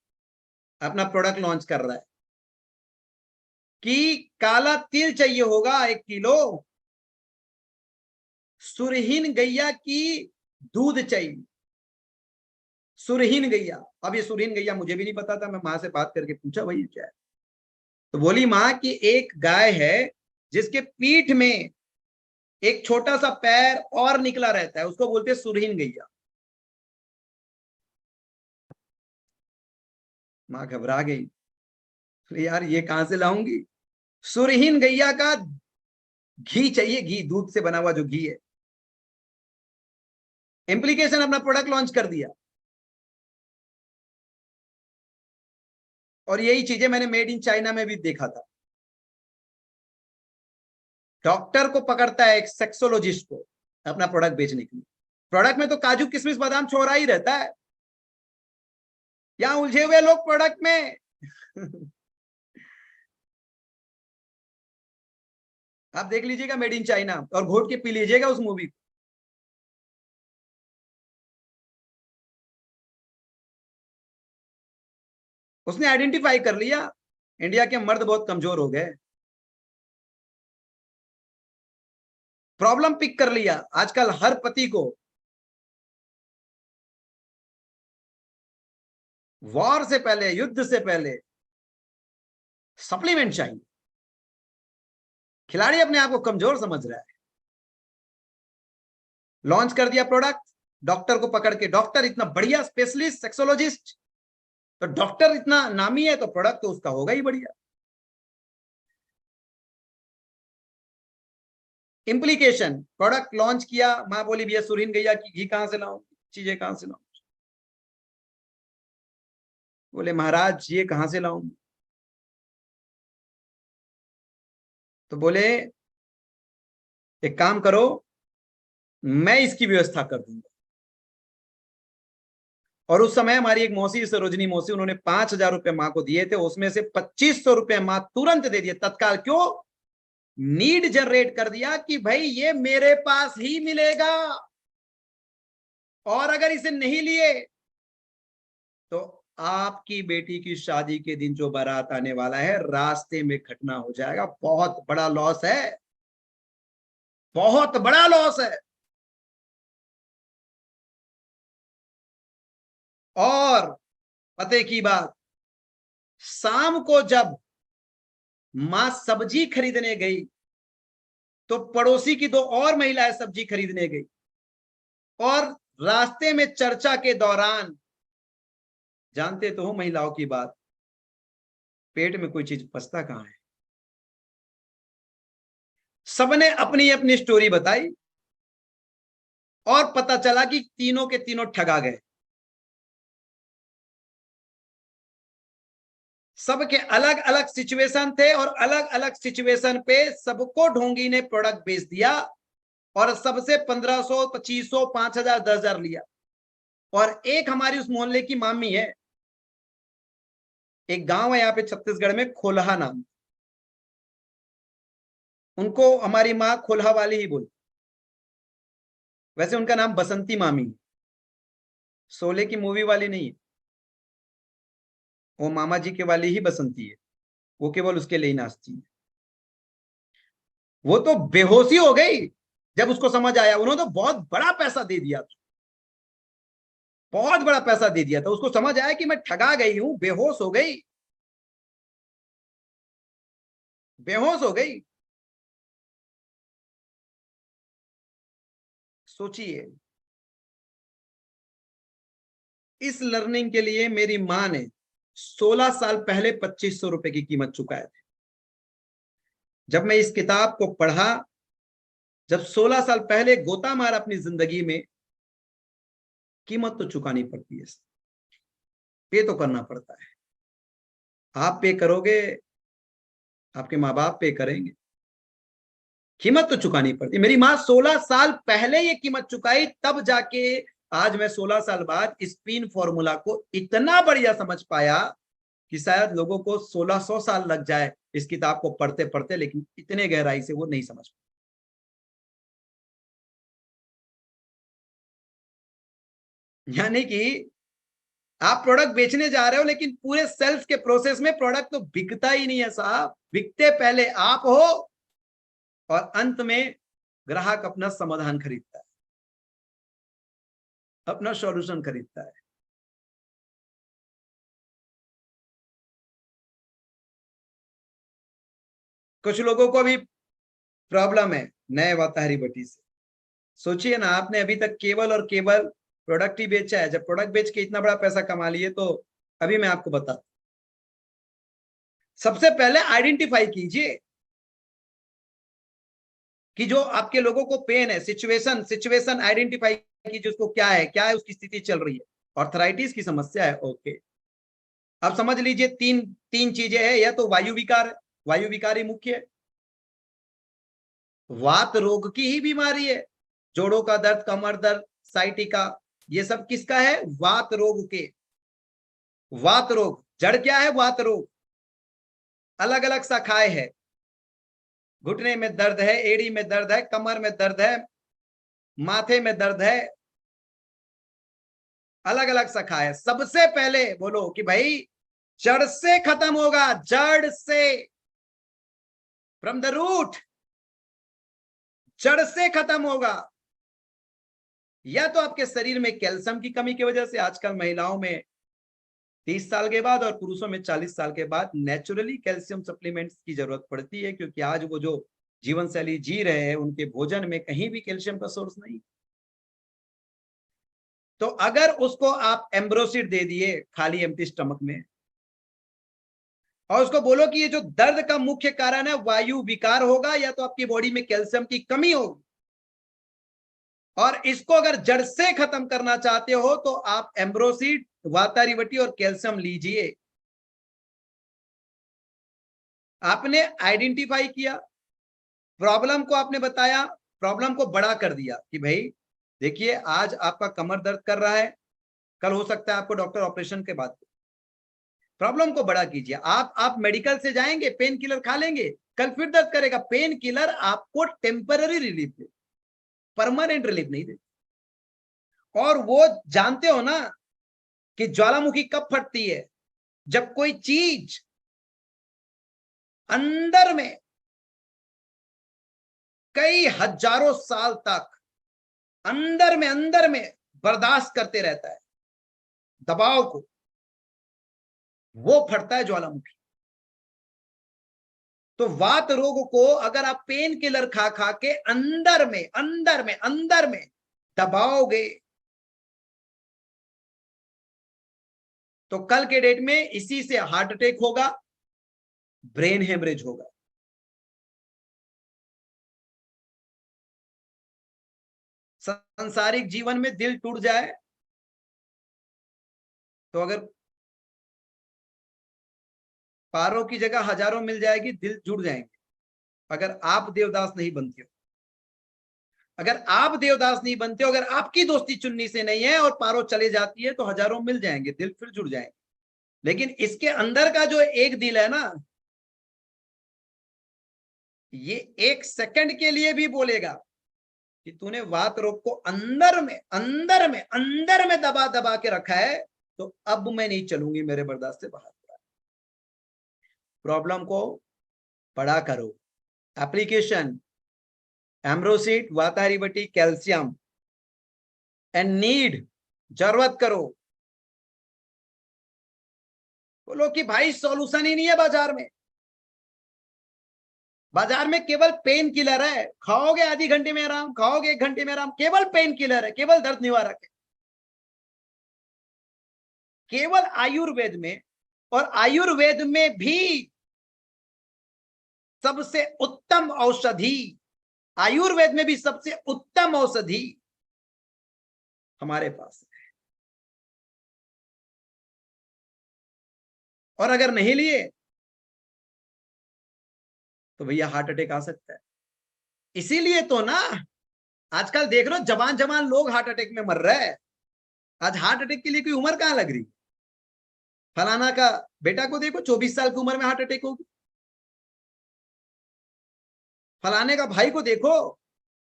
अपना प्रोडक्ट लॉन्च कर रहा है कि काला तिल चाहिए होगा 1 किलो, सुरहीन गैया की दूध चाहिए। सुरहीन गैया, अब ये सुरहीन गैया मुझे भी नहीं पता था, मैं मां से बात करके पूछा भाई क्या है। तो बोली मां कि एक गाय है जिसके पीठ में एक छोटा सा पैर और निकला रहता है, उसको बोलते हैं सुरहीन गैया। मां घबरा गई, यार ये कहां से लाऊंगी? सुरहीन गैया का घी चाहिए, घी, दूध से बना हुआ जो घी है। इम्प्लीकेशन, अपना प्रोडक्ट लॉन्च कर दिया। और यही चीजें मैंने मेड इन चाइना में भी देखा था। डॉक्टर को पकड़ता है एक सेक्सोलॉजिस्ट को अपना प्रोडक्ट बेचने के लिए। प्रोडक्ट में तो काजू किशमिश बादाम छोड़ा ही रहता है, यहां उलझे हुए लोग प्रोडक्ट में। आप देख लीजिएगा मेड इन चाइना और घोट के पी लीजिएगा उस मूवी को। उसने आइडेंटिफाई कर लिया, इंडिया के मर्द बहुत कमजोर हो गए, प्रॉब्लम पिक कर लिया। आजकल हर पति को वॉर से पहले, युद्ध से पहले सप्लीमेंट चाहिए। खिलाड़ी अपने आप को कमजोर समझ रहा है। लॉन्च कर दिया प्रोडक्ट, डॉक्टर को पकड़ के, डॉक्टर इतना बढ़िया स्पेशलिस्ट सेक्सोलॉजिस्ट, तो डॉक्टर इतना नामी है तो प्रोडक्ट तो उसका होगा ही बढ़िया। इंप्लीकेशन, प्रोडक्ट लॉन्च किया, मां बोली भैया सुरीन गैया की घी कहां से लाऊं, चीजें कहां से लाऊं? बोले महाराज ये कहां से लाऊं? तो बोले एक काम करो, मैं इसकी व्यवस्था कर दूंगा। और उस समय हमारी एक मौसी सरोजनी मौसी, उन्होंने 5,000 रुपए मां को दिए थे, उसमें से 2,500 रुपए मां तुरंत दे दिए तत्काल। क्यों? नीड जनरेट कर दिया कि भाई ये मेरे पास ही मिलेगा, और अगर इसे नहीं लिए तो आपकी बेटी की शादी के दिन जो बारात आने वाला है रास्ते में घटना हो जाएगा, बहुत बड़ा लॉस है, बहुत बड़ा लॉस है। और पते की बात, शाम को जब मां सब्जी खरीदने गई तो पड़ोसी की 2 और महिलाएं सब्जी खरीदने गई, और रास्ते में चर्चा के दौरान, जानते तो हो महिलाओं की बात, पेट में कोई चीज पचता कहां है? सबने अपनी अपनी स्टोरी बताई और पता चला कि तीनों के तीनों ठगा गए। सबके अलग अलग सिचुएशन थे और अलग अलग सिचुएशन पे सबको ढोंगी ने प्रोडक्ट बेच दिया और सबसे 1500, 2500, 5000, 10,000 लिया। और एक हमारी उस मोहल्ले की मामी है, एक गांव है यहाँ पे छत्तीसगढ़ में, खोलहा नाम, उनको हमारी माँ खोलहा वाली ही बोलती। वैसे उनका नाम बसंती मामी है, शोले की मूवी वाली नहीं है, वो मामा जी के वाली ही बसंती है, वो केवल उसके लिए ही नाचती है। वो तो बेहोशी हो गई जब उसको समझ आया। उन्होंने तो बहुत बड़ा पैसा दे दिया था, बहुत बड़ा पैसा दे दिया था। उसको समझ आया कि मैं ठगा गई हूं, बेहोश हो गई, बेहोश हो गई। सोचिए, इस लर्निंग के लिए मेरी मां ने 16 साल पहले 2500 रुपए की कीमत चुकाए थे। जब मैं इस किताब को पढ़ा, जब 16 साल पहले गोता मारा अपनी जिंदगी में, कीमत तो चुकानी पड़ती है, पे तो करना पड़ता है। आप पे करोगे, आपके माँ बाप पे करेंगे, कीमत तो चुकानी पड़ती। मेरी माँ 16 साल पहले ये कीमत चुकाई, तब जाके आज मैं 16 साल बाद इस पिन फॉर्मूला को इतना बढ़िया समझ पाया कि शायद लोगों को 1600 साल लग जाए इस किताब को पढ़ते पढ़ते, लेकिन इतने गहराई से वो नहीं समझ। यानी कि आप प्रोडक्ट बेचने जा रहे हो, लेकिन पूरे सेल्स के प्रोसेस में प्रोडक्ट तो बिकता ही नहीं है साहब। बिकते पहले आप हो और अंत में ग्राहक अपना समाधान खरीदता है, अपना सॉल्यूशन खरीदता है। कुछ लोगों को भी प्रॉब्लम है नए वाताहरी बटी से। सोचिए ना, आपने अभी तक केवल और केवल प्रोडक्ट ही बेचा है। जब प्रोडक्ट बेच के इतना बड़ा पैसा कमा लिए, तो अभी मैं आपको बता, सबसे पहले आइडेंटिफाई कीजिए कि जो आपके लोगों को पेन है, सिचुएशन सिचुएशन आइडेंटिफाई कीजिए, उसको क्या है उसकी स्थिति चल रही है। ऑर्थराइटिस की समस्या है, ओके। अब समझ लीजिए तीन तीन चीजें हैं, या तो वायु विकार है, वायु विकार ही मुख्य है। वात रोग की ही बीमारी है, जोड़ों का दर्द, कमर दर्द, साइटिका, ये सब किसका है? वात रोग के। वात रोग जड़ क्या है? वात रोग अलग अलग शाखाएं है। घुटने में दर्द है, एड़ी में दर्द है, कमर में दर्द है, माथे में दर्द है, अलग अलग शाखा है। सबसे पहले बोलो कि भाई जड़ से खत्म होगा, जड़ से, फ्रॉम द रूट, जड़ से खत्म होगा। या तो आपके शरीर में कैल्शियम की कमी की वजह से, आजकल महिलाओं में 30 साल के बाद और पुरुषों में 40 साल के बाद नेचुरली कैल्शियम सप्लीमेंट्स की जरूरत पड़ती है, क्योंकि आज वो जो जीवन शैली जी रहे हैं, उनके भोजन में कहीं भी कैल्शियम का सोर्स नहीं। तो अगर उसको आप एम्ब्रोसिड दे दिए खाली एम्प्टी स्टमक में, और उसको बोलो कि ये जो दर्द का मुख्य कारण है वायु विकार होगा, या तो आपकी बॉडी में कैल्शियम की कमी होगी, और इसको अगर जड़ से खत्म करना चाहते हो तो आप एम्ब्रोसिड, वातारिवटी और कैल्शियम लीजिए। आपने आइडेंटिफाई किया, प्रॉब्लम को आपने बताया, प्रॉब्लम को बड़ा कर दिया कि भाई देखिए आज आपका कमर दर्द कर रहा है, कल हो सकता है आपको डॉक्टर ऑपरेशन के बाद। प्रॉब्लम को बड़ा कीजिए। आप मेडिकल से जाएंगे, पेन किलर खा लेंगे, कल फिर दर्द करेगा। पेन किलर आपको टेम्पररी रिलीफ दे, परमानेंट रिलीफ नहीं दे। और वो जानते हो ना कि ज्वालामुखी कब फटती है? जब कोई चीज अंदर में कई हजारों साल तक अंदर में बर्दाश्त करते रहता है दबाव को, वो फटता है ज्वालामुखी। तो वात रोग को अगर आप पेन किलर खा खा के अंदर में दबाओगे, तो कल के डेट में इसी से हार्ट अटैक होगा, ब्रेन हेमरेज होगा। संसारिक जीवन में दिल टूट जाए तो अगर पारों की जगह हजारों मिल जाएगी, दिल जुड़ जाएंगे। अगर आप देवदास नहीं बनते हो, अगर आप देवदास नहीं बनते हो, अगर आपकी दोस्ती चुन्नी से नहीं है और पारो चले जाती है, तो हजारों मिल जाएंगे, दिल फिर जुड़ जाएंगे। लेकिन इसके अंदर का जो एक दिल है ना, ये 1 सेकंड के लिए भी बोलेगा कि तूने वात रोग को अंदर में दबा दबा के रखा है, तो अब मैं नहीं चलूंगी, मेरे बर्दाश्त से बाहर। प्रॉब्लम को बड़ा करो। एप्लीकेशन एम्ब्रोसिट, वाताहरी कैल्शियम एंड नीड, जरूरत करो। बोलो कि भाई सॉल्यूशन ही नहीं है बाजार में। बाजार में केवल पेन किलर है, खाओगे आधी घंटे में आराम, खाओगे 1 घंटे में आराम, केवल पेन किलर है, केवल दर्द निवारक है। केवल आयुर्वेद में, और आयुर्वेद में भी सबसे उत्तम औषधि, आयुर्वेद में भी सबसे उत्तम औषधि हमारे पास है। और अगर नहीं लिए तो भैया हार्ट अटैक आ सकता है। इसीलिए तो ना आजकल देख रहे हो जवान जवान लोग हार्ट अटैक में मर रहे हैं। आज हार्ट अटैक के लिए कोई उम्र कहां लग रही। फलाना का बेटा को देखो 24 साल की उम्र में हार्ट अटैक होगी। फलाने का भाई को देखो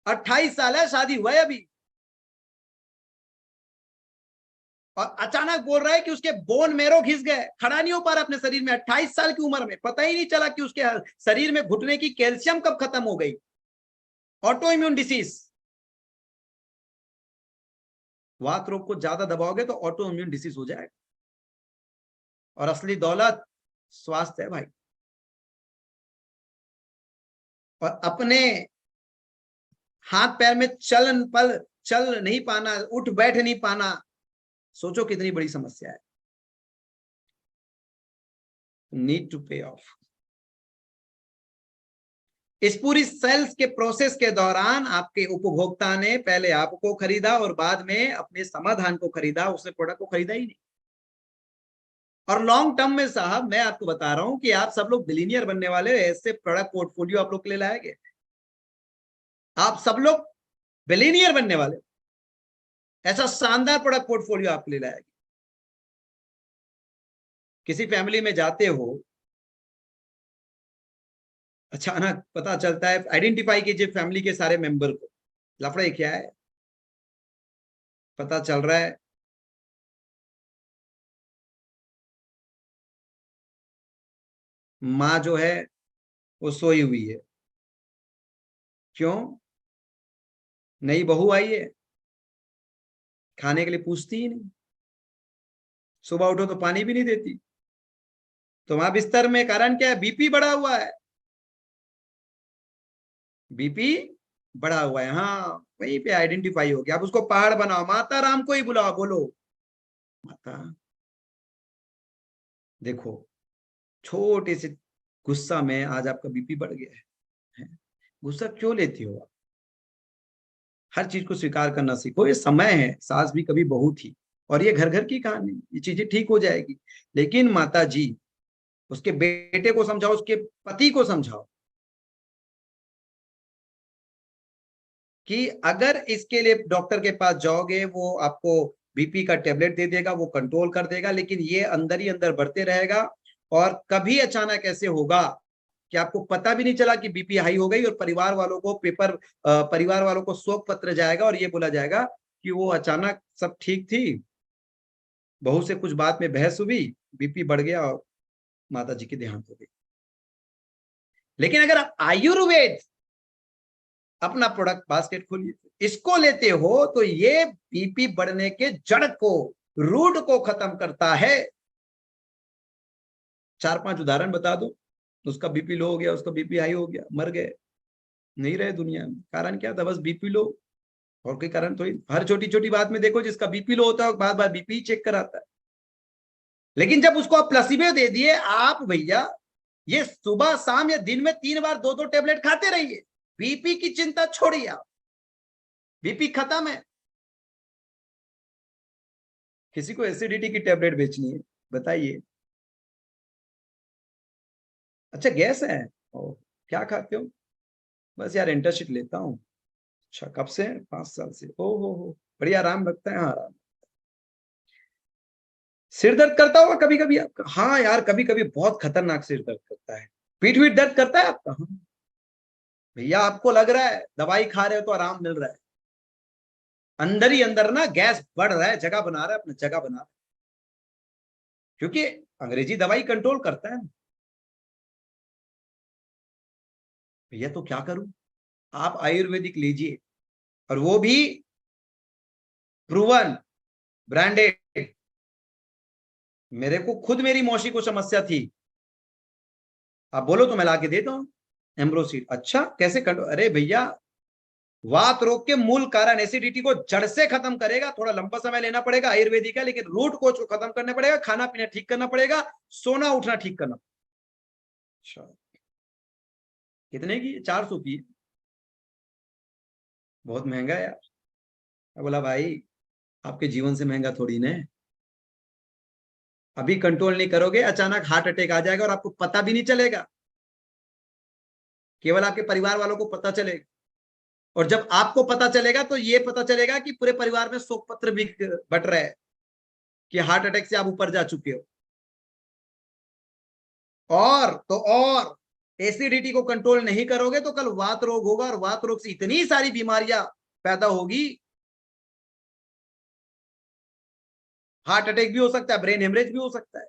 28 साल है, शादी हुआ है अभी, और अचानक बोल रहा है कि उसके बोन मेरो घिस गए, खड़ा नहीं हो पा रहा अपने शरीर में। 28 साल की उम्र में पता ही नहीं चला कि उसके शरीर में घुटने की कैल्शियम कब खत्म हो गई। Auto immune disease. वात रोग को ज्यादा दबाओगे तो ऑटो इम्यून डिसीज हो जाएगा। और असली दौलत स्वास्थ्य है भाई। और अपने हाथ पैर में चल नहीं पाना, उठ बैठ नहीं पाना, सोचो कितनी बड़ी समस्या है। नीड टू पे ऑफ। इस पूरी सेल्स के प्रोसेस के दौरान आपके उपभोक्ता ने पहले आपको खरीदा और बाद में अपने समाधान को खरीदा, उसने प्रोडक्ट को खरीदा ही नहीं। और लॉन्ग टर्म में साहब मैं आपको बता रहा हूं कि आप सब लोग बिलियनियर बनने वाले, ऐसे प्रोडक्ट पोर्टफोलियो आप लोग ले लाएंगे। आप सब लोग बिलियनियर बनने वाले, ऐसा शानदार प्रोडक्ट पोर्टफोलियो आप ले लाएंगे। किसी फैमिली में जाते हो, अचानक पता चलता है, आइडेंटिफाई कीजिए फैमिली के सारे मेंबर को, लफड़े क्या है, पता चल रहा है माँ जो है वो सोई हुई है। क्यों? नई बहू आई है, खाने के लिए पूछती ही नहीं, सुबह उठो तो पानी भी नहीं देती। तो वहां बिस्तर में कारण क्या है? बीपी बढ़ा हुआ है। बीपी बढ़ा हुआ है, हाँ वहीं पे आइडेंटिफाई हो गया। अब उसको पहाड़ बनाओ, माता राम को ही बुलाओ, बोलो माता देखो, छोटे से गुस्सा में आज आपका बीपी बढ़ गया है। गुस्सा क्यों लेती हो आप? हर चीज को स्वीकार करना सीखो। ये समय है, सास भी कभी बहू थी, और ये घर घर की कहानी, ये चीजें ठीक हो जाएगी। लेकिन माता जी, उसके बेटे को समझाओ, उसके पति को समझाओ कि अगर इसके लिए डॉक्टर के पास जाओगे, वो आपको बीपी का टेबलेट दे देगा, वो कंट्रोल कर देगा, लेकिन ये अंदर ही अंदर बढ़ते रहेगा। और कभी अचानक ऐसे होगा कि आपको पता भी नहीं चला कि बीपी हाई हो गई, और परिवार वालों को शोक पत्र जाएगा और ये बोला जाएगा कि वो अचानक सब ठीक थी, बहू से कुछ बात में बहस हुई, बीपी बढ़ गया और माता जी की देहांत हो गई। लेकिन अगर आप आयुर्वेद अपना प्रोडक्ट बास्केट खोलिए, इसको लेते हो, तो ये बीपी बढ़ने के जड़ को, रूट को खत्म करता है। 4-5 उदाहरण बता दो, उसका बीपी लो हो गया, उसका बीपी हाई हो गया, मर गए, नहीं रहे दुनिया में। कारण क्या था? बस बीपी लो, और कोई कारण तो ही। हर छोटी छोटी बात में देखो, जिसका बीपी लो होता है बार बार बीपी चेक कराता है। लेकिन जब उसको आप प्लेसिबो दे दिए, आप भैया ये सुबह शाम या दिन में 3 बार 2-2 टेबलेट खाते रहिए, बीपी की चिंता छोड़िए आप। बीपी खत्म है। किसी को एसिडिटी की टेबलेट बेचनी है, बताइए। अच्छा गैस है। ओ, क्या खाते हो? बस यार एंटासिड लेता हूँ। अच्छा कब से? 5 साल से। ओ हो, बढ़िया आराम लगता है? हाँ आराम। सिर दर्द करता होगा कभी कभी आपका? हाँ यार कभी कभी बहुत खतरनाक सिर दर्द करता है। पीठ वीठ दर्द करता है आपका? हाँ। भैया आपको लग रहा है दवाई खा रहे हो तो आराम मिल रहा है, अंदर ही अंदर ना गैस बढ़ रहा है, जगह बना रहा है, अपना जगह बना रहा है। क्योंकि अंग्रेजी दवाई कंट्रोल करता है। भैया तो क्या करूं? आप आयुर्वेदिक लीजिए, और वो भी प्रूवन, ब्रांडेड। मेरे को खुद मेरी मौसी को समस्या थी, आप बोलो तो मैं ला के देता हूँ। एम्ब्रोसिड। अच्छा कैसे कंट्रोल? अरे भैया वात रोग के मूल कारण, एसिडिटी को जड़ से खत्म करेगा। थोड़ा लंबा समय लेना पड़ेगा, आयुर्वेदिक है, लेकिन रूट कोच को खत्म करना पड़ेगा। खाना पीना ठीक करना पड़ेगा, सोना उठना ठीक करना। अच्छा कितने की? 400 की? बहुत महंगा है यार। मैं बोला भाई आपके जीवन से महंगा थोड़ी ना है। अभी कंट्रोल नहीं करोगे अचानक हार्ट अटैक आ जाएगा और आपको पता भी नहीं चलेगा, केवल आपके परिवार वालों को पता चलेगा। और जब आपको पता चलेगा तो ये पता चलेगा कि पूरे परिवार में शोक पत्र भी बट रहा है कि हार्ट अटैक से आप ऊपर जा चुके हो। और तो और एसिडिटी को कंट्रोल नहीं करोगे तो कल वात रोग होगा, और वात रोग से इतनी सारी बीमारियां पैदा होगी। हार्ट अटैक भी हो सकता है, ब्रेन हेमरेज भी हो सकता है।